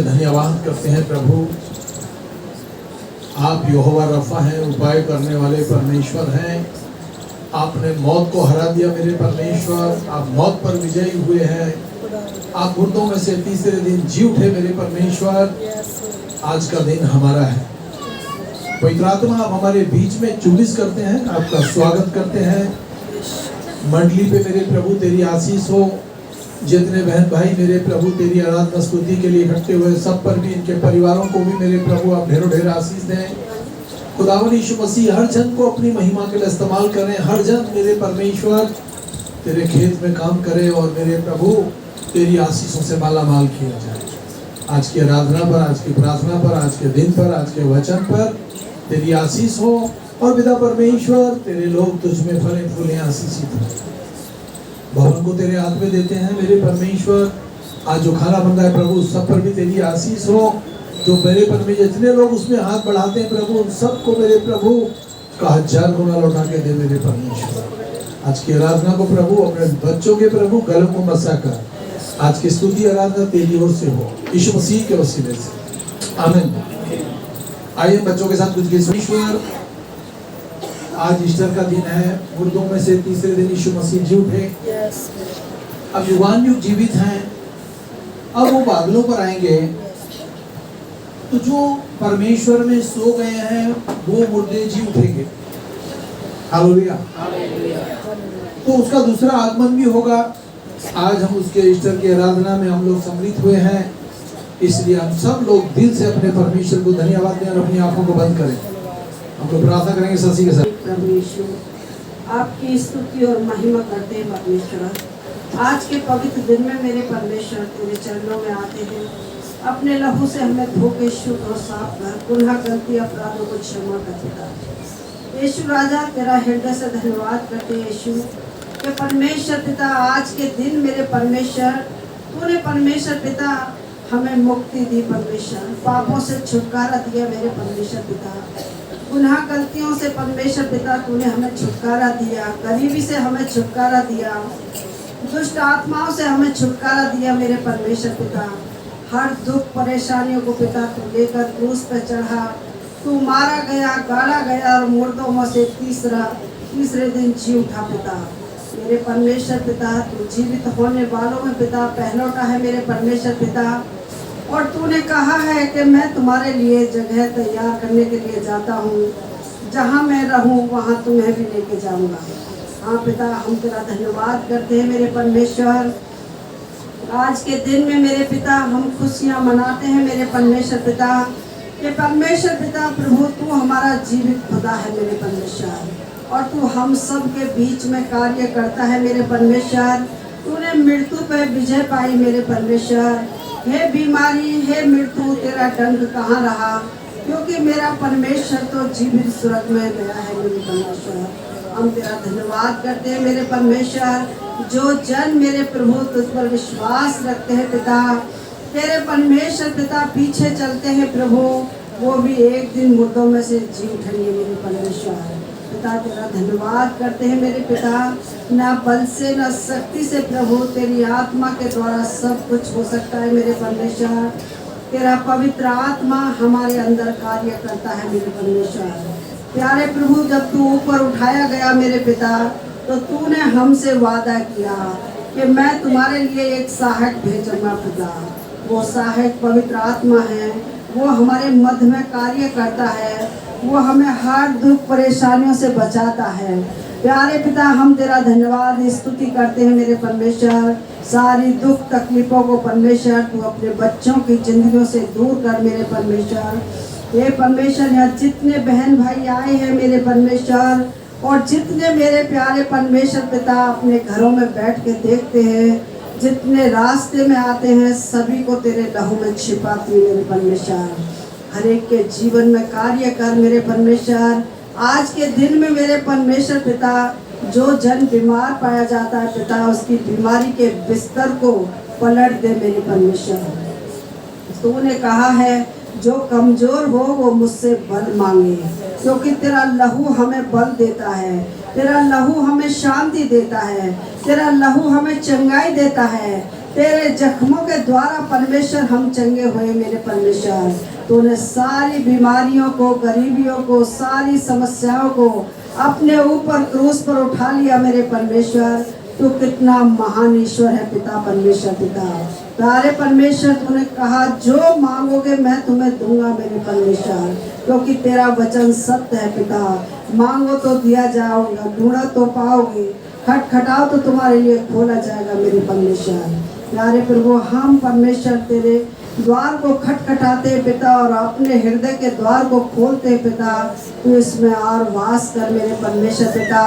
धन्यवाद करते हैं प्रभु, आप यहोवा रफा हैं, उपाय करने वाले परमेश्वर हैं। आपने मौत को हरा दिया मेरे परमेश्वर, आप मौत पर विजयी हुए हैं। आप मुर्दों में से तीसरे दिन जी उठे मेरे परमेश्वर। आज का दिन हमारा है। पवित्र आत्मा आप हमारे बीच में चुबिस करते हैं, आपका स्वागत करते हैं। मंडली पे मेरे प्रभु तेरी आशीष हो। जितने बहन भाई मेरे प्रभु तेरी आराधना स्तुति के लिए इकट्ठे हुए सब पर भी, इनके परिवारों को भी मेरे प्रभु आप ढेरों ढेर आशीष दें। खुदावंद यीशु मसीह हर जन को अपनी महिमा के लिए इस्तेमाल करें। हर जन मेरे परमेश्वर तेरे खेत में काम करे और मेरे प्रभु तेरी आशीषों से माला माल किया जाए। आज की आराधना पर, आज की प्रार्थना पर, आज के दिन पर, आज के वचन पर तेरी आशीष हो और पिता परमेश्वर तेरे लोग तुझ में फले फूले आशीषित हो। भवन को तेरे हाथ में देते हैं मेरे परमेश्वर। आज जो खाना बन रहा है प्रभु सब पर भी तेरी आशीष हो। जो मेरे परमेश्वर जितने लोग उसमें हाथ बढ़ाते हैं प्रभु उन सबको मेरे प्रभु का 1000 गुना लौटा के दे मेरे परमेश्वर। आज की आराधना को प्रभु अपने बच्चों के प्रभु गलों को मसा कर आज की स्तुति आराधना तेरी ओर से हो, यीशु मसीह के वसीले से, आमीन। आइए बच्चों के साथ कुछ ईश्वर, आज ईस्टर का दिन है। मुर्दों में से तीसरे दिन यीशु मसीह जी उठे। अब युगान युग जीवित हैं। अब वो बादलों पर आएंगे तो जो परमेश्वर में सो गए हैं वो मुर्दे जी उठेंगे। हालेलुया। तो उसका दूसरा आगमन भी होगा। आज हम उसके ईस्टर की आराधना में हम लोग सम्मिलित हुए हैं, इसलिए हम सब लोग दिल से अपने परमेश्वर को धन्यवाद दें और अपनी आंखों को बंद करें। हम लोग प्रार्थना करेंगे ससी के साथ। परमेश्वर आपकी स्तुति और महिमा करते हैं परमेश्वर। आज के पवित्र दिन में मेरे परमेश्वर तेरे चरणों में आते हैं। अपने लहू से हमें धो के शुद्ध और साफ कर पुनः गलती अपराधों को क्षमा कर पिता। यीशु राजा तेरा हृदय से धन्यवाद करते हैं यीशु के परमेश्वर पिता। आज के दिन मेरे परमेश्वर तूने परमेश्वर पिता हमें मुक्ति दी परमेश्वर, पापों से छुटकारा दिया मेरे परमेश्वर पिता। गुनाह गलतियों से परमेश्वर पिता तूने हमें छुटकारा दिया, गरीबी से हमें छुटकारा दिया, दुष्ट आत्माओं से हमें छुटकारा दिया मेरे परमेश्वर पिता। हर दुख परेशानियों को पिता तू लेकर क्रूस पर चढ़ा, तू मारा गया, गाड़ा गया और मुर्दों में से तीसरे दिन जी उठा पिता। मेरे परमेश्वर पिता तू जीवित होने वालों में पिता पहलौठा है मेरे परमेश्वर पिता। और तूने कहा है कि मैं तुम्हारे लिए जगह तैयार करने के लिए जाता हूँ, जहाँ मैं रहूँ वहाँ तुम्हें भी लेके जाऊँगा। हाँ पिता, हम तेरा धन्यवाद करते हैं मेरे परमेश्वर। आज के दिन में मेरे पिता हम खुशियाँ मनाते हैं मेरे परमेश्वर पिता। ये परमेश्वर पिता प्रभु तू हमारा जीवित खुदा है मेरे परमेश्वर, और तू हम सब के बीच में कार्य करता है मेरे परमेश्वर। तूने मृत्यु पर विजय पाई मेरे परमेश्वर। हे बीमारी, हे मृत्यु, तेरा दंड कहाँ रहा, क्योंकि मेरा परमेश्वर तो जीवित स्वर्ग में गया है मेरे परमेश्वर। हम तेरा धन्यवाद करते हैं मेरे परमेश्वर। जो जन मेरे प्रभु तुझ पर विश्वास रखते हैं पिता, तेरे परमेश्वर पिता पीछे चलते हैं प्रभु, वो भी एक दिन मुर्दों में से जी उठेंगे मेरे परमेश्वर पिता। तेरा धन्यवाद करते हैं मेरे पिता। ना बल से ना शक्ति से प्रभु तेरी आत्मा के द्वारा सब कुछ हो सकता है मेरे परमेश्वर। तेरा पवित्र आत्मा हमारे अंदर कार्य करता है मेरे परमेश्वर। प्यारे प्रभु, जब तू ऊपर उठाया गया मेरे पिता तो तूने हमसे वादा किया कि मैं तुम्हारे लिए एक सहायक भेजूंगा पिता। वो सहायक पवित्र आत्मा है, वो हमारे मध्य में कार्य करता है, वो हमें हर दुख परेशानियों से बचाता है। प्यारे पिता, हम तेरा धन्यवाद स्तुति करते हैं मेरे परमेश्वर। सारी दुख तकलीफों को परमेश्वर तू अपने बच्चों की जिंदगियों से दूर कर मेरे परमेश्वर। ये परमेश्वर यहाँ जितने बहन भाई आए हैं मेरे परमेश्वर, और जितने मेरे प्यारे परमेश्वर पिता अपने घरों में बैठ के देखते हैं, जितने रास्ते में आते हैं, सभी को तेरे लहू में छिपाती मेरे परमेश्वर। हर एक के जीवन में कार्य कर मेरे परमेश्वर। आज के दिन में मेरे परमेश्वर पिता जो जन बीमार पाया जाता है पिता, उसकी बीमारी के बिस्तर को पलट दे मेरे परमेश्वर। तूने कहा है जो कमजोर हो वो मुझसे बल मांगे, क्योंकि तेरा लहू हमें बल देता है, तेरा लहू हमें शांति देता है, तेरा लहू हमें चंगाई देता है, तेरे जख्मों के द्वारा परमेश्वर हम चंगे हुए मेरे परमेश्वर। तूने सारी बीमारियों को, गरीबियों को, सारी समस्याओं को अपने ऊपर क्रूस पर उठा लिया मेरे परमेश्वर। तू कितना महान ईश्वर है पिता, परमेश्वर पिता। प्यारे परमेश्वर, तूने कहा जो मांगोगे मैं तुम्हें दूंगा मेरे परमेश्वर, क्योंकि तेरा वचन सत्य है पिता। मांगो तो दिया जाएगा, ढूंढो तो पाओगे, खटखटाओ तो तुम्हारे लिए खोला जाएगा मेरे परमेश्वर। प्यारे प्रभु, हम परमेश्वर तेरे द्वार को खटखटाते पिता और अपने हृदय के द्वार को खोलते पिता। तू इसमें और वास कर मेरे परमेश्वर पिता।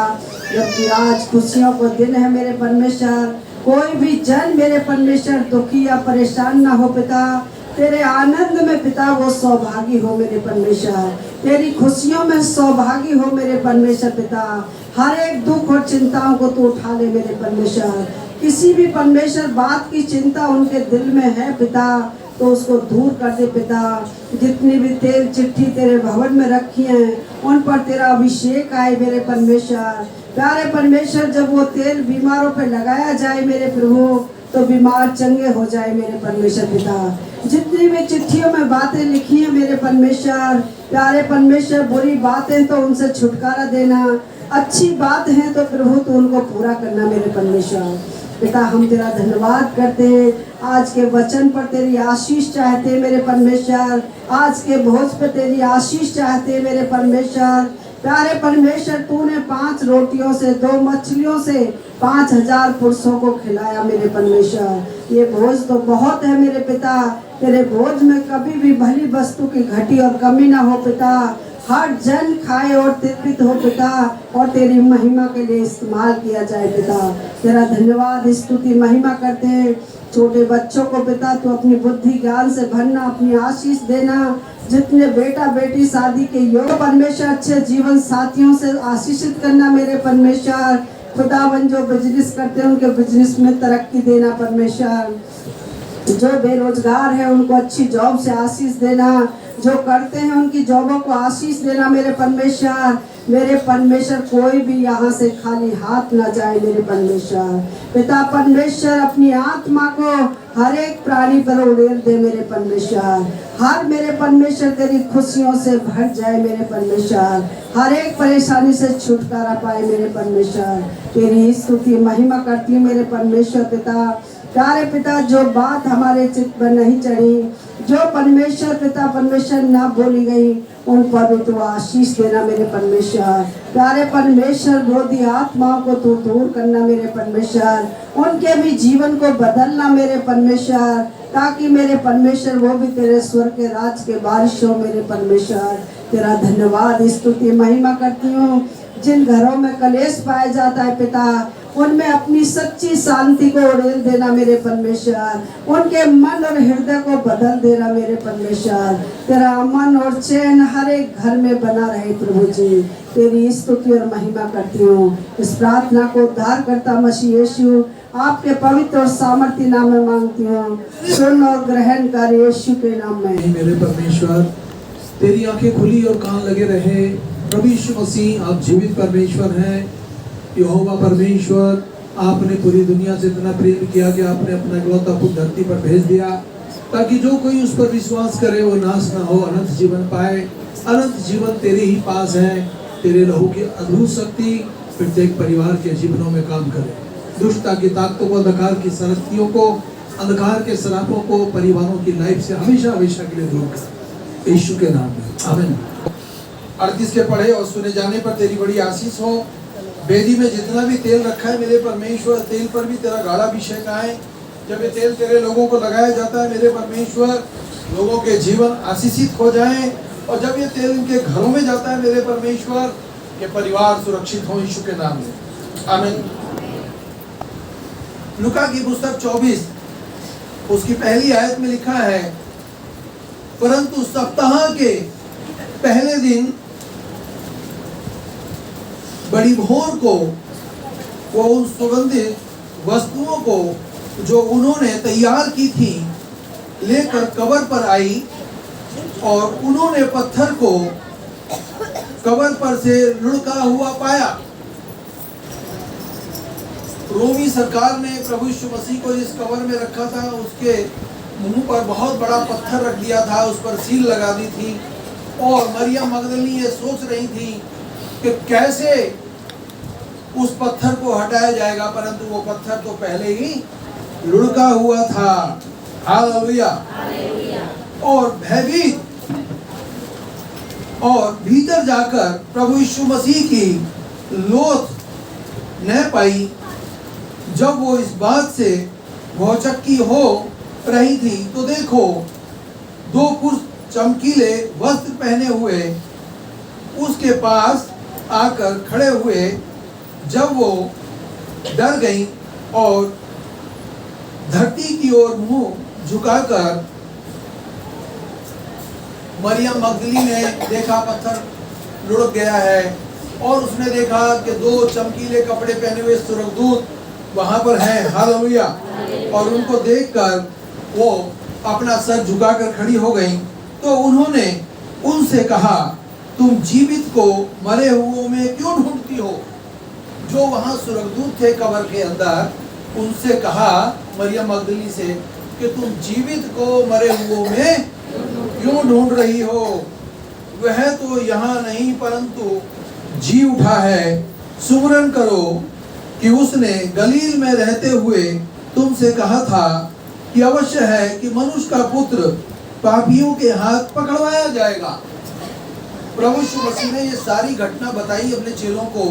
जबकि आज खुशियों को दिन है मेरे परमेश्वर, कोई भी जन मेरे परमेश्वर दुखी या परेशान ना हो पिता। तेरे आनंद में पिता वो सौभागी हो मेरे परमेश्वर, तेरी खुशियों में सौभागी हो मेरे परमेश्वर पिता। हर एक दुख और चिंताओं को तू उठा ले मेरे परमेश्वर। किसी भी परमेश्वर बात की चिंता उनके दिल में है पिता, तो उसको दूर कर दे पिता। जितनी भी तेल चिट्ठी तेरे भवन में रखी हैं उन पर तेरा अभिषेक आए मेरे परमेश्वर। प्यारे परमेश्वर, जब वो तेल बीमारों पे लगाया जाए मेरे प्रभु, तो बीमार चंगे हो जाए मेरे परमेश्वर पिता। जितनी भी चिट्ठियों में बातें लिखी हैं मेरे परमेश्वर, प्यारे परमेश्वर, बुरी बातें तो उनसे छुटकारा देना, अच्छी बात है तो प्रभु तो उनको पूरा करना मेरे परमेश्वर पिता। हम तेरा धन्यवाद करते हैं, आज के वचन पर तेरी आशीष चाहते मेरे परमेश्वर, आज के भोज पर तेरी आशीष चाहते मेरे परमेश्वर। प्यारे परमेश्वर, तूने 5 रोटियों से 2 मछलियों से 5000 पुरुषों को खिलाया मेरे परमेश्वर। ये भोज तो बहुत है मेरे पिता। तेरे भोज में कभी भी भली वस्तु की घटी और कमी ना हो पिता। हर जन खाए और तृप्त हो पिता, और तेरी महिमा के लिए इस्तेमाल किया जाए पिता। तेरा धन्यवाद, स्तुति, महिमा करते हैं। छोटे बच्चों को पिता तू अपनी बुद्धि ज्ञान से भरना, अपनी आशीष देना। जितने बेटा बेटी शादी के योग परमेश्वर, अच्छे जीवन साथियों से आशीषित करना मेरे परमेश्वर। खुदावन जो बिजनेस करते हैं उनके बिजनेस में तरक्की देना परमेश्वर। जो बेरोजगार है उनको अच्छी जॉब से आशीष देना, जो करते हैं उनकी जॉबों को आशीष देना मेरे परमेश्वर। मेरे परमेश्वर, कोई भी यहाँ से खाली हाथ ना जाए मेरे परमेश्वर पिता। परमेश्वर, अपनी आत्मा को हर एक प्राणी पर उड़ेल दे मेरे परमेश्वर। हर मेरे परमेश्वर तेरी खुशियों से भर जाए मेरे परमेश्वर। हर एक परेशानी से छुटकारा पाए मेरे परमेश्वर। तेरी स्तुति महिमा करती हूँ मेरे परमेश्वर पिता। प्यारे पिता, जो बात हमारे चित्त पर नहीं चढ़ी, जो परमेश्वर पिता परमेश्वर ना बोली गई, उन पर भी तू आशीष देना मेरे परमेश्वर। प्यारे परमेश्वर, विरोधी आत्माओं को तू दूर करना मेरे परमेश्वर। उनके भी जीवन को बदलना मेरे परमेश्वर, ताकि मेरे परमेश्वर वो भी तेरे स्वर्ग के राज के वारिस हो मेरे परमेश्वर। तेरा धन्यवाद, स्तुति, महिमा करती हूँ। जिन घरों में कलेश पाया जाता है पिता, उनमें अपनी सच्ची शांति को उड़ेल देना मेरे परमेश्वर। उनके मन और हृदय को बदल देना मेरे परमेश्वर। तेरा अमन और चैन हर एक घर में बना रहे प्रभु जी। तेरी स्तुति और महिमा करती हूँ। इस प्रार्थना को उद्धार करता मसीह यीशु आपके पवित्र और सामर्थ्य नाम में मांगती हूँ। सुन और ग्रहण कर यीशु के नाम में। मेरे परमेश्वर, तेरी आंखें खुली और कान लगे रहे। प्रभु यीशु मसीह, आप जीवित परमेश्वर हैं। यहोवा परमेश्वर, आपने पूरी दुनिया से इतना प्रेम किया कि आपने अपना इकलौता पुत्र धरती पर भेज दिया, ताकि जो कोई उस पर विश्वास करे वो नाश ना हो, अनंत जीवन पाए। अनंत जीवन तेरे ही पास है। तेरे लहू की अद्भुत शक्ति प्रत्येक परिवार के जीवनों में काम करे। दुष्टता की ताकतों को, अंधकार की शक्तियों को, अंधकार के शरापों को परिवारों की लाइफ से हमेशा हमेशा के लिए दूर कर, यीशु के नाम में आमीन। 38 के पढ़े और सुने जाने पर तेरी बड़ी आशीष हो। वेदी में जितना भी तेल रखा है मेरे परमेश्वर, तेल पर भी तेरा गाढ़ा अभिषेक आए। जब ये तेल तेरे लोगों को लगाया जाता है मेरे परमेश्वर, लोगों के जीवन आशीषित हो जाएं। और जब ये तेल इनके घरों में जाता है मेरे परमेश्वर, ये परिवार सुरक्षित हो यीशु के नाम में आमीन। लूका की पुस्तक 24 उसकी पहली आयत में लिखा है, परंतु सप्ताह के पहले दिन बड़ी भोर को वो उन सुगंधित वस्तुओं को जो उन्होंने तैयार की थी लेकर कब्र पर आई, और उन्होंने पत्थर को कब्र पर से लुढ़का हुआ पाया। रोमी सरकार ने प्रभु यीशु मसीह को जिस कब्र में रखा था उसके मुंह पर बहुत बड़ा पत्थर रख दिया था, उस पर सील लगा दी थी। और मरियम मगदलिनी ये सोच रही थी कि कैसे उस पत्थर को हटाया जाएगा, परंतु वो पत्थर तो पहले ही लुढ़का हुआ था। हालेलुया। और भयभीत और भीतर जाकर प्रभु यीशु मसीह की लोथ न पाई। जब वो इस बात से भौचक्की हो रही थी तो देखो, दो पुरुष चमकीले वस्त्र पहने हुए उसके पास आकर खड़े हुए। जब वो डर गई और धरती की ओर मुंह झुकाकर, मरियम मगदली ने देखा पत्थर लुढ़क गया है, और उसने देखा कि दो चमकीले कपड़े पहने हुए स्वर्गदूत वहां पर हैं। हालेलुया। और उनको देखकर वो अपना सर झुकाकर खड़ी हो गई। तो उन्होंने उनसे कहा, तुम जीवित को मरे हुओं में क्यों ढूंढती हो? जो वहां स्वर्गदूत थे कब्र के अंदर, उनसे कहा मरियम मगदली से कि तुम जीवित को मरे हुओं में क्यों ढूंढ रही हो? वह तो यहाँ नहीं परंतु जी उठा है। सुमरन करो कि उसने गलील में रहते हुए तुमसे कहा था कि अवश्य है कि मनुष्य का पुत्र पापियों के हाथ पकड़वाया जाएगा। प्रभु यीशु मसीह ने ये सारी घटना बताई अपने चेलों को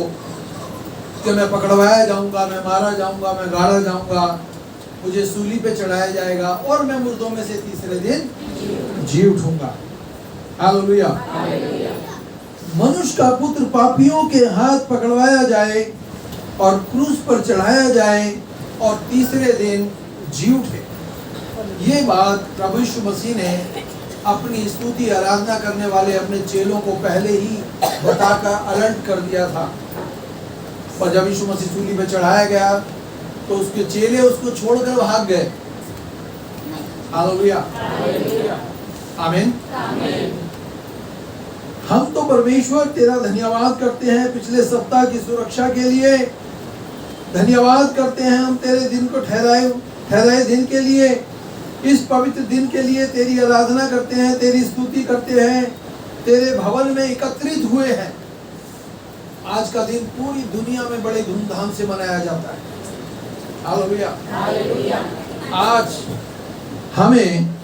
कि मैं पकड़वाया जाऊंगा, मैं मारा जाऊंगा, मैं गाड़ा जाऊंगा, मुझे सूली पे चढ़ाया जाएगा और मैं मुर्दों में से तीसरे दिन जी उठूंगा। हालेलुया। मनुष्य का पुत्र पापियों के हाथ पकड़वाया जाए और क्रूस पर चढ़ाया जाए और तीसरे दिन जी उठे। ये बात प्रभु यीशु मसीह ने अपनी स्तुति आराधना करने वाले अपने चेलों को पहले ही बताकर अलर्ट कर दिया था। और जब यीशु मसीह सूली पे चढ़ाया गया तो उसके चेले उसको छोड़कर भाग गए। हालेलुया। आमीन। हम तो परमेश्वर तेरा धन्यवाद करते हैं पिछले सप्ताह की सुरक्षा के लिए। धन्यवाद करते हैं हम तेरे दिन को ठहराए दिन के लिए, इस पवित्र दिन के लिए तेरी आराधना करते हैं, तेरी स्तुति करते हैं, तेरे भवन में एकत्रित हुए हैं। आज का दिन पूरी दुनिया में बड़े धूमधाम से मनाया जाता है। हालेलुया। आज हमें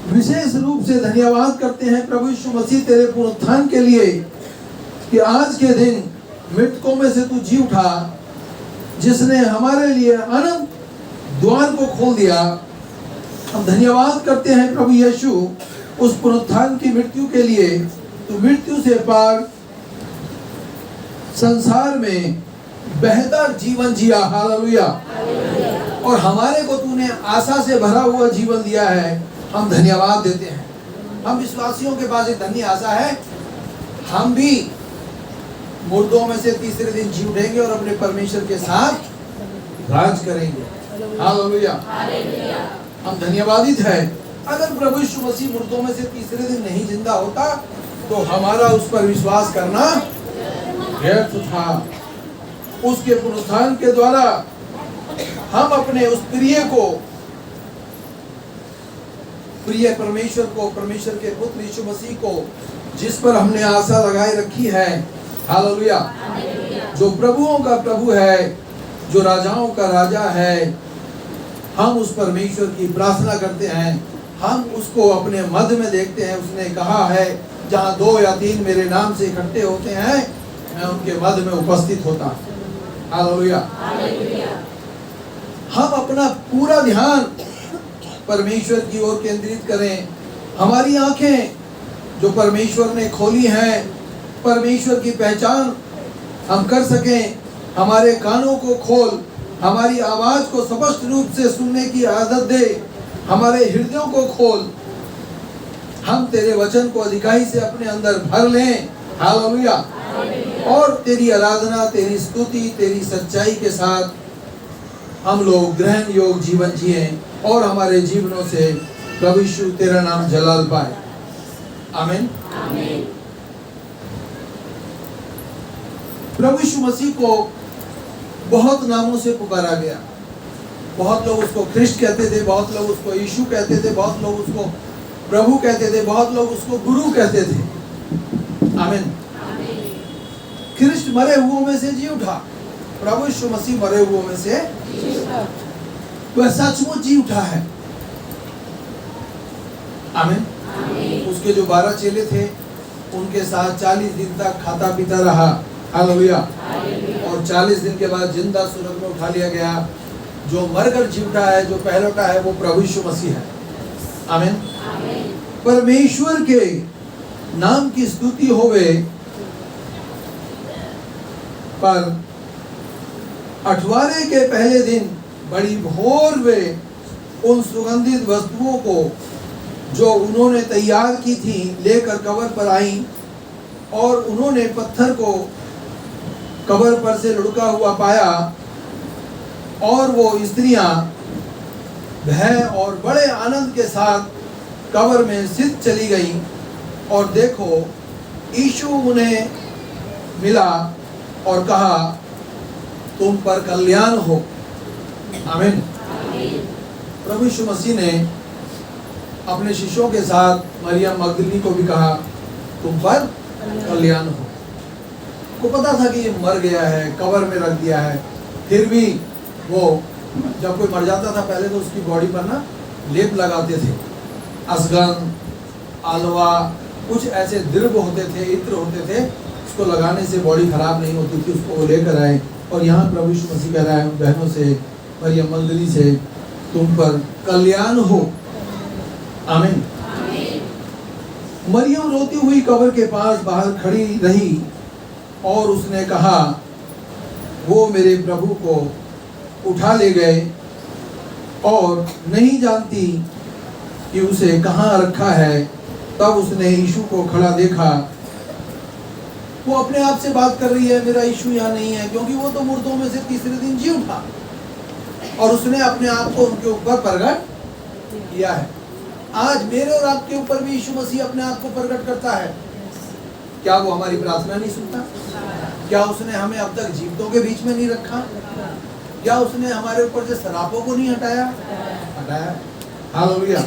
विशेष रूप से धन्यवाद करते हैं प्रभु यीशु मसीह तेरे पुनरुत्थान के लिए कि आज के दिन मृतकों में से तू जी उठा, जिसने हमारे लिए अनंत द्वार को खोल दिया। हम धन्यवाद करते हैं प्रभु यीशु उस पुनरुत्थान की मृत्यु के लिए। तू मृत्यु से पार संसार में बेहतर जीवन जिया। हालेलुया। और हमारे को तूने आशा से भरा हुआ जीवन दिया है। हम धन्यवाद देते हैं। हम विश्वासियों के पास एक धन्य आशा है, हम भी मुर्दों में से तीसरे दिन जी उठेंगे और अपने परमेश्वर के साथ राज करेंगे। हालेलुया। हम धन्यवादित हैं। अगर प्रभु यीशु मसीह मुर्दों में से तीसरे दिन नहीं जिंदा होता तो हमारा उस पर विश्वास करना व्यर्थ था। उसके पुनरुत्थान के द्वारा हम अपने उस प्रिय परमेश्वर को, परमेश्वर के पुत्र यीशु मसीह को, जिस पर हमने आशा लगाए रखी है, हालेलुया, जो प्रभुओं का प्रभु है, जो राजाओं का राजा है, हम उस परमेश्वर की प्रार्थना करते हैं। हम उसको अपने मध्य में देखते हैं। उसने कहा है, जहाँ 2 या 3 मेरे नाम से इकट्ठे होते हैं, मैं उनके मध्य में उपस्थित होता हूँ। हालेलुया। हम अपना पूरा ध्यान परमेश्वर की ओर केंद्रित करें। हमारी आंखें जो परमेश्वर ने खोली हैं, परमेश्वर की पहचान हम कर सकें। हमारे कानों को खोल, हमारी आवाज को स्पष्ट रूप से सुनने की आदत दे। हमारे हृदयों को खोल, हम तेरे वचन को अधिकाई से अपने अंदर भर लें। हालेलुया। और तेरी आराधना, तेरी स्तुति, तेरी सच्चाई के साथ हम लोग ग्रहण योग जीवन जिए और हमारे जीवनों से प्रभु यीशु तेरा नाम जलाल पाए। आमीन। प्रभु यीशु मसीह को बहुत नामों से पुकारा गया। बहुत लोग उसको ख्रिस्ट कहते थे, बहुत लोग उसको यीशु कहते थे, बहुत लोग उसको प्रभु कहते थे, बहुत लोग उसको गुरु कहते थे। आमीन। ख्रिस्ट मरे हुओं में से जी उठा। प्रभु यीशु मसीह मरे हुओं में से वह सचमुच जी उठा है। आमीन। उसके जो 12 चेले थे उनके साथ 40 दिन तक खाता पीता रहा। हालेलुया। और 40 दिन के बाद जिंदा स्वर्ग में उठा लिया गया। जो मरकर जी उठा है, जो पहलौठा है, वो प्रभु यीशु मसीह है। आमीन। परमेश्वर के नाम की स्तुति होवे। पर अठवारे के पहले दिन बड़ी भोर वे उन सुगंधित वस्तुओं को जो उन्होंने तैयार की थी लेकर कब्र पर आई, और उन्होंने पत्थर को कब्र पर से लुढ़का हुआ पाया, और वो स्त्रियां भय और बड़े आनंद के साथ कब्र में सिद्ध चली गईं। और देखो, यीशु उन्हें मिला और कहा, तुम पर कल्याण हो। आमीन। प्रभु यीशु मसीह ने अपने शिष्यों के साथ मरियम मगदलीनी को भी कहा, तुम पर कल्याण हो। को पता था कि ये मर गया है, कब्र में रख दिया है, फिर भी वो जब कोई मर जाता था पहले तो उसकी बॉडी पर ना लेप लगाते थे। असगन, आलवा, कुछ ऐसे द्रव्य होते थे, इत्र होते थे, उसको लगाने से बॉडी खराब नहीं होती थी। उसको वो लेकर आए, और यहाँ प्रभु यीशु मसीह कह रहा है बहनों से, मरियम मगदली से, तुम पर कल्याण हो। आमीन। मरियम रोती हुई कब्र के पास बाहर खड़ी रही, और उसने कहा, वो मेरे प्रभु को उठा ले गए, और नहीं जानती कि उसे कहाँ रखा है। तब उसने यीशु को खड़ा देखा। वो अपने आप से बात कर रही है, मेरा यीशु यहाँ नहीं है, क्योंकि वो तो मुर्दों में से तीसरे दिन जी उठा, और उसने अपने आप को उनके ऊपर प्रकट किया है। आज मेरे और आपके ऊपर भी यीशु मसीह अपने आप को प्रकट करता है। क्या वो हमारी प्रार्थना नहीं सुनता? क्या उसने हमें अब तक जीवितों के बीच में नहीं रखा? क्या उसने हमारे ऊपर से सरापों को नहीं हटाया? हटाया। हालेलुया।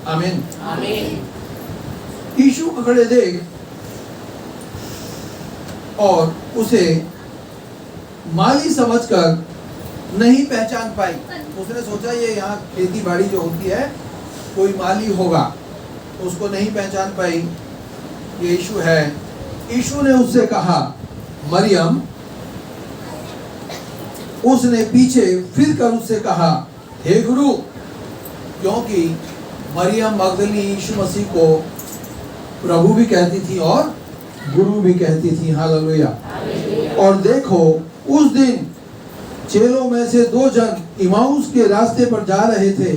आमीन। यीशु को खड़े देख और उसे माली समझकर नहीं पहचान पाई। उसने सोचा ये यहाँ खेती बाड़ी जो होती है कोई माली होगा, तो उसको नहीं पहचान पाई ये यीशु है। यीशु ने उससे कहा, मरियम। उसने पीछे फिर कर उससे कहा, हे गुरु, क्योंकि मरियम मगदलीनी यीशु मसीह को प्रभु भी कहती थी और गुरु भी कहती थी। हालेलुया। और देखो, उस दिन चेलों में से 2 जन इमाउस के रास्ते पर जा रहे थे।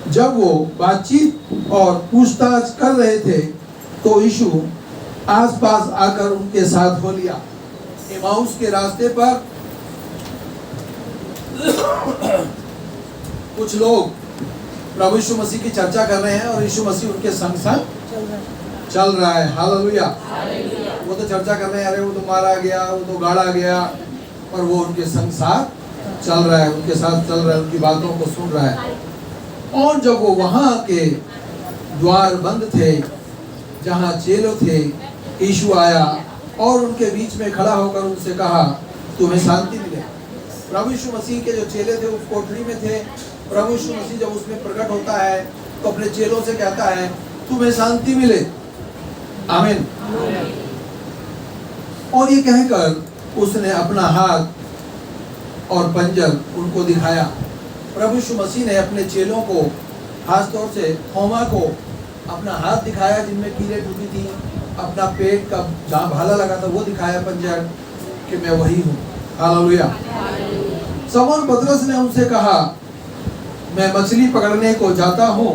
जब वो बातचीत और पूछताछ कर रहे थे तो यीशु आसपास आकर उनके साथ हो लिया। इमाउस के रास्ते पर कुछ लोग प्रभु यीशु मसीह की चर्चा कर रहे हैं और यीशु मसीह उनके संग संग चल रहा है। हालेलुया। वो तो चर्चा कर रहे हैं, अरे वो तो मारा गया, वो तो गाड़ा गया, और वो उनके संग साथ चल रहा है, उनके साथ चल रहा है, उनकी बातों को सुन रहा है। और जब वो वहां के द्वार बंद थे जहां चेलो थे, यीशु आया और उनके बीच में खड़ा होकर उनसे कहा, तुम्हें शांति मिले। प्रभु यीशु मसीह के जो चेले थे उस कोठरी में थे। प्रभु यीशु मसीह जब उसमें प्रकट होता है तो अपने चेलों से कहता है, तुम्हें शांति मिले। आमीन। और ये कहकर उसने अपना हाथ और पंजर उनको दिखाया। प्रभु यीशु मसीह ने अपने चेलों को, खास तौर से थोमा को, अपना हाथ दिखाया जिनमें कीड़े टूटी थी, अपना पेट का जहाँ भाला लगा था वो दिखाया पंजर, कि मैं वही हूँ। हालेलुया। शमौन पतरस ने उनसे कहा, मैं मछली पकड़ने को जाता हूँ।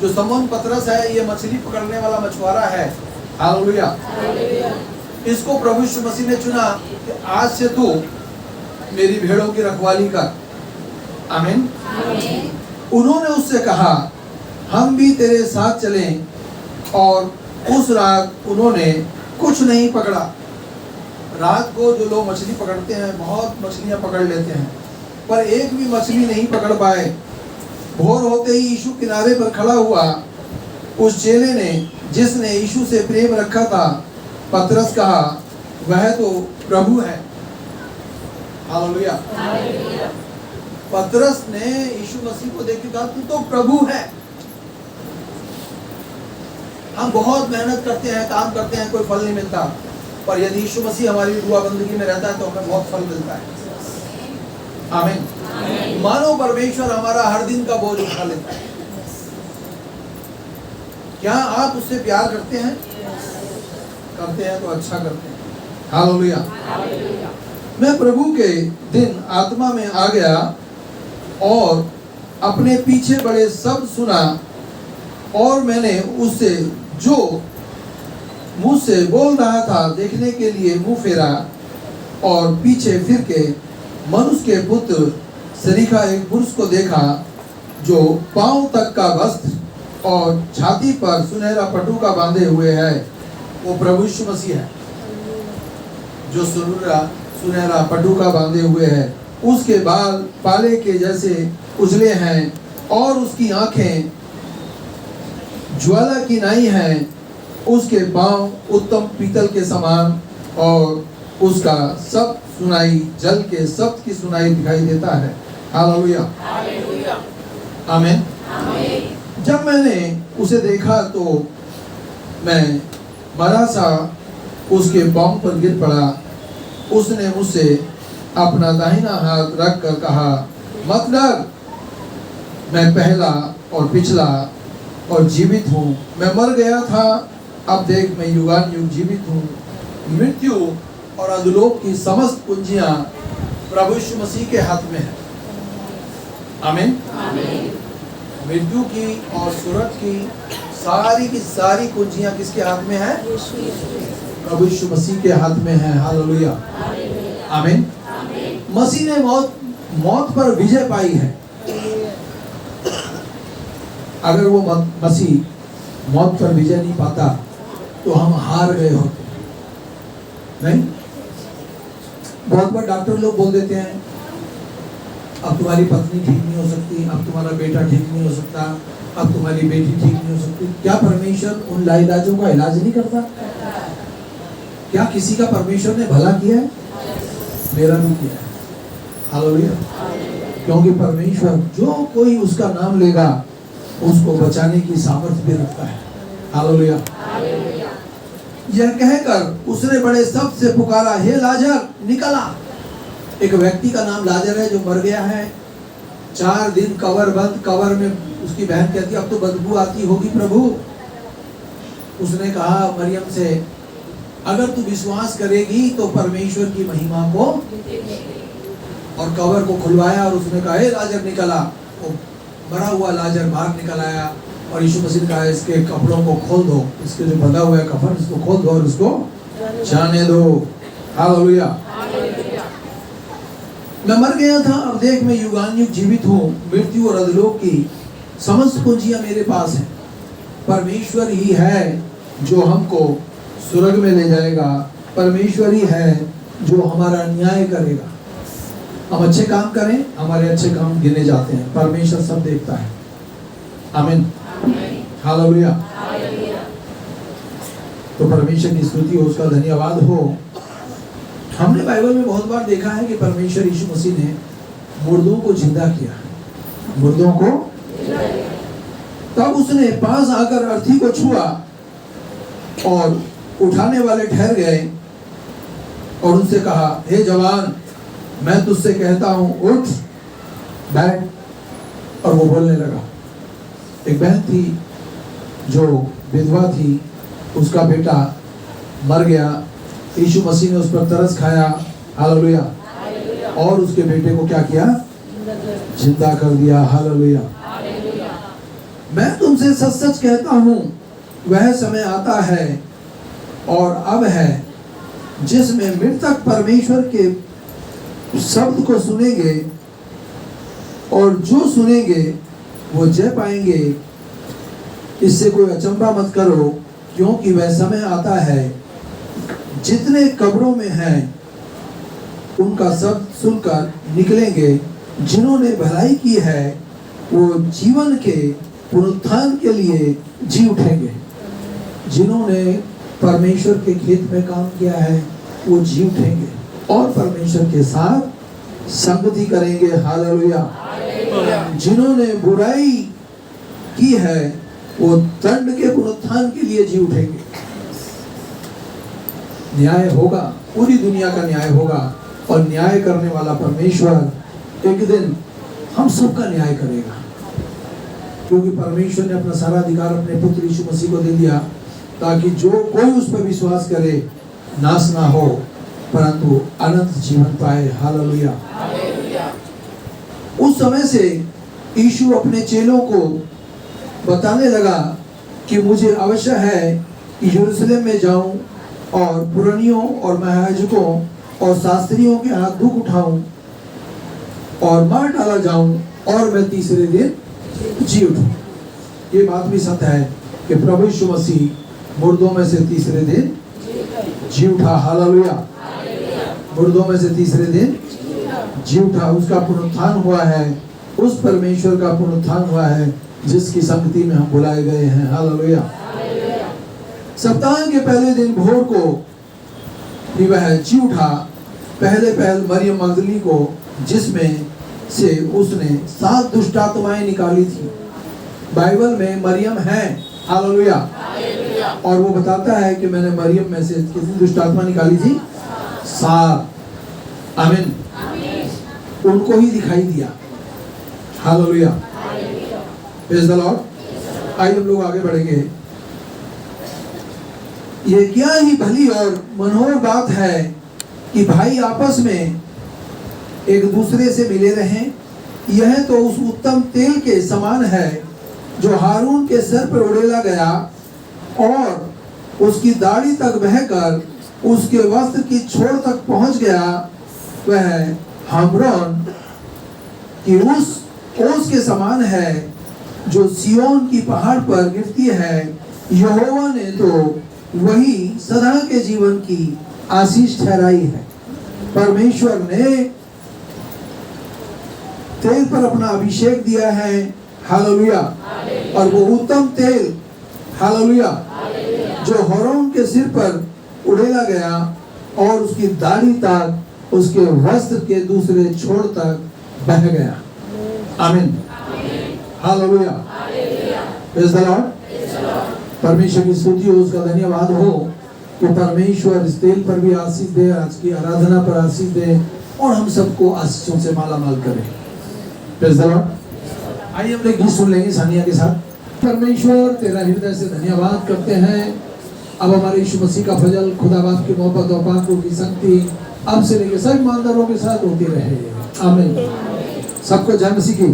जो शमौन पतरस है ये मछली पकड़ने वाला मछुआरा है। हालेलुया। इसको प्रभु यीशु मसीह ने चुना कि आज से तू मेरी भेड़ों की रखवाली कर। आमीन। उन्होंने उससे कहा, हम भी तेरे साथ चलें, और उस रात उन्होंने कुछ नहीं पकड़ा। रात को जो लोग मछली पकड़ते हैं बहुत मछलियां पकड़ लेते हैं, पर एक भी मछली नहीं पकड़ पाए। भोर होते ही यीशु किनारे पर खड़ा हुआ। उस चेले ने जिसने यीशु से प्रेम रखा था, पतरस कहा, वह तो प्रभु है। हालेलुया। पतरस ने यीशु मसीह को देख के कहा, तू तो प्रभु है। हम बहुत मेहनत करते हैं, काम करते हैं, कोई फल नहीं मिलता, पर यदि यीशु मसीह हमारी दुआ बंदगी में रहता है तो हमें बहुत फल मिलता है। आमीन। मानो परमेश्वर हमारा हर दिन का बोझ उठा लेता है। क्या आप उससे प्यार करते हैं? करते हैं तो अच्छा करते हैं। हालेलुया। मैं प्रभु के दिन आत्मा में आ गया और अपने पीछे बड़े शब्द सुना, और मैंने उससे जो मुंह से बोल रहा था देखने के लिए मुंह फेरा, और पीछे फिर के मनुष्य के पुत्र सरीखा एक पुरुष को देखा, जो पांव तक का वस्त्र और छाती पर सुनहरा पटुका बांधे हुए है। वो प्रभु यीशु मसीह है जो सुनहरा पटुका बांधे हुए है। उसके बाल पाले के जैसे उजले हैं, और उसकी आंखें ज्वाला की नाई हैं। उसके पांव उत्तम पीतल के समान, और उसका सब सुनाई जल के शब्द की सुनाई दिखाई देता है। हालेलुया। आमीन। जब मैंने उसे देखा तो मैं मरा सा उसके पांव पर गिर पड़ा। उसने मुझसे अपना दाहिना हाथ रख कर कहा, मत डर, मैं पहला और पिछला और जीवित हूँ। मैं मर गया था, अब देख मैं युगानुयुग जीवित हूँ। मृत्यु और अधोलोक की समस्त कुंजियां प्रभु यीशु मसीह के हाथ में है। आमीन। मृत्यु की और सूरज की सारी कुंजियां किसके हाथ में है? प्रभु यीशु मसीह के हाथ में है। हालेलुया। आमीन। मसीह ने मौत पर विजय पाई है। अगर वो मसीह मौत पर विजय नहीं पाता तो हम हार गए होते। नहीं, बहुत बार डॉक्टर लोग बोल देते हैं, अब तुम्हारी पत्नी ठीक नहीं हो सकती, अब तुम्हारा बेटा ठीक नहीं हो सकता, अब तुम्हारी बेटी ठीक नहीं हो सकती। क्या परमेश्वर उन लाइलाजों का इलाज नहीं करता? क्या किसी का परमेश्वर ने भला किया है? मेरा भी किया है। हालेलुया। क्योंकि परमेश्वर जो कोई उसका नाम लेगा उसको बचाने की सामर्थ्य भी रखता है। हालेलुया। यह कहकर उसने बड़े शब्द से पुकारा, हे लाजर निकल आ। एक व्यक्ति का नाम लाजर है जो मर गया है। 4 दिन कब्र बंद, कब्र में उसकी बहन कहती अब तो बदबू आती होगी प्रभु। उसने कहा मरियम से, अगर तू विश्वास करेगी तो परमेश्वर की महिमा को, और कब्र को खुलवाया और उसने कहा हे लाजर निकल आ। वो मरा हुआ लाजर बाहर निकल आया, और यीशु मसीह ने कहा इसके कपड़ों को खोल दो, इसके जो बंधा हुआ है कफन इसको खोल दो और उसको जाने दो। हालेलुया। मैं मर गया था, अब देख मैं युगानुयुग जीवित हूँ। मृत्यु और अधोलोक की समस्त कुंजियां मेरे पास हैं। परमेश्वर ही है जो हमको स्वर्ग में ले जाएगा। परमेश्वर ही है जो हमारा न्याय करेगा। हम अच्छे काम करें, हमारे अच्छे काम गिने जाते हैं। परमेश्वर सब देखता है। आमीन। हालेलुया। तो परमेश्वर की स्तुति हो, उसका धन्यवाद हो। हमने बाइबल में बहुत बार देखा है कि परमेश्वर यीशु मसीह ने मुर्दों को जिंदा किया, मुर्दों को। तब उसने पास आकर अर्थी को छुआ और उठाने वाले ठहर गए और उनसे कहा, हे जवान, मैं तुझसे कहता हूं उठ बैठ। और वो बोलने लगा। एक बहन थी जो विधवा थी, उसका बेटा मर गया। यीशु मसीह ने उस पर तरस खाया। हालेलुया। और उसके बेटे को क्या किया? जिंदा कर दिया। हालेलुया। मैं तुमसे सच सच कहता हूं, वह समय आता है और अब है जिसमें मृतक परमेश्वर के शब्द को सुनेंगे, और जो सुनेंगे वो जय पाएंगे। इससे कोई अचंभा मत करो, क्योंकि वह समय आता है जितने कब्रों में हैं उनका सब सुनकर निकलेंगे। जिन्होंने भलाई की है वो जीवन के पुनरुत्थान के लिए जी उठेंगे। जिन्होंने परमेश्वर के खेत में काम किया है वो जी उठेंगे और परमेश्वर के साथ संगति करेंगे। हालेलुया। जिन्होंने बुराई की है वो दंड के पुनरुत्थान के लिए जी उठेंगे। न्याय होगा, पूरी दुनिया का न्याय होगा और न्याय करने वाला परमेश्वर एक दिन हम सबका न्याय करेगा, क्योंकि परमेश्वर ने अपना सारा अधिकार अपने पुत्र यीशु मसीह को दे दिया ताकि जो कोई उस पर विश्वास करे नाश ना हो परंतु अनंत जीवन पाए। हालेलुया। उस समय से यीशु अपने चेलों को बताने लगा कि मुझे आवश्यक है कि यरूशलेम में जाऊं और पुरनियों और महायाजकों और शास्त्रियों के हाथ दुख उठाऊं और मार डाला जाऊं और मैं तीसरे दिन जी उठूं। ये बात भी सत्य है कि प्रभु यीशु मसीह मुर्दों में से तीसरे दिन जी उठा। हालेलुया। मुर्दों में से तीसरे दिन जी उठा। उसका पुनरुत्थान हुआ है, उस परमेश्वर का पुनरुत्थान हुआ है जिसकी संगति में हम बुलाए गए हैं। हालेलुया। सप्ताह के पहले दिन भोर को भी वह जी उठा। पहल मरियम मगदली को, जिसमें से उसने 7 दुष्ट आत्माएं निकाली थी। बाइबल में मरियम है। हालेलुया। और वो बताता है कि मैंने मरियम में से कितनी दुष्ट आत्मा निकाली थी? 7। आमीन। उनको ही दिखाई दिया। हालेलुया। Praise the Lord. आइए हम लोग आगे बढ़ेंगे। ये क्या ही भली और मनोहर बात है कि भाई आपस में एक दूसरे से मिले रहें। यह तो उस उत्तम तेल के समान है जो हारून के सर पर उड़ेला गया और उसकी दाढ़ी तक बहकर उसके वस्त्र की छोर तक पहुंच गया। वह हमरोन की उस ओस के समान है जो सियोन की पहाड़ पर गिरती है। यहोवा ने तो वही सदा के जीवन की आशीष ठहराई है। परमेश्वर ने तेल पर अपना अभिषेक दिया है। हालेलुया। और वो उत्तम तेल, हालेलुया, जो हारून के सिर पर उड़ेला गया और उसकी दाढ़ी तक उसके वस्त्र के दूसरे छोर तक बह गया। आमीन। हालेलुया। Praise the Lord. परमेश्वर की स्तुति हो, उसका धन्यवाद हो कि परमेश्वर इस तेल पर भी आशीष दे, आज की आराधना पर आशीष दे और हम सबको आशीषों से मालामाल करे। Praise the Lord. आइए हम एक गीत सुन लेंगे सानिया के साथ। परमेश्वर तेरा हृदय से धन्यवाद करते हैं। अब हमारे यीशु मसीह का फजल, खुदा बाप की मोहब्बत और पाकों की संगति अब से लेकर सब ईमानदारों के साथ होती रहे। आमीन। सबको जय मसीह की।